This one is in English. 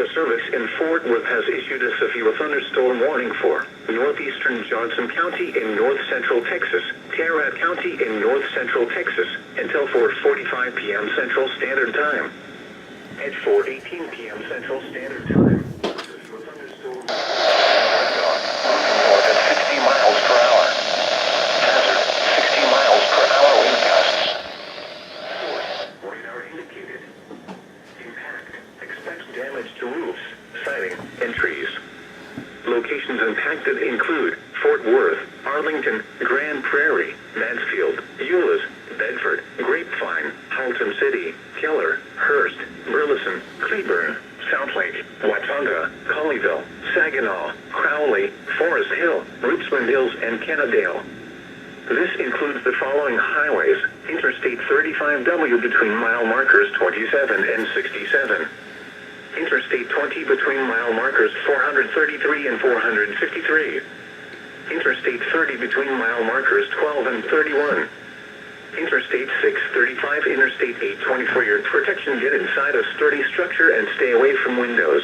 Weather Service in Fort Worth has issued a severe thunderstorm warning for northeastern Johnson County in north central Texas, Tarrant County in north central Texas, until 4:45 p.m. Central Standard Time. At 4:18 p.m. Central Standard Time, the thunderstorm more than 60 miles per hour. Hazard, 60 miles per hour wind gusts. Radar indicated. Impact. Expect damage to roofs, siding, and trees. Locations impacted include Fort Worth, Arlington, Grand Prairie, Mansfield, Euless, Bedford, Grapevine, Halton City, Keller, Hurst, Burleson, Cleburne, Southlake, Watauga, Colleyville, Saginaw, Crowley, Forest Hill, Richmond Hills, and Kennedale. This includes the following highways: Interstate 35W between mile markers 27 and 67. Interstate 20 between mile markers 433 and 453. Interstate 30 between mile markers 12 and 31. Interstate 635, Interstate 820. For your protection, get inside a sturdy structure and stay away from windows.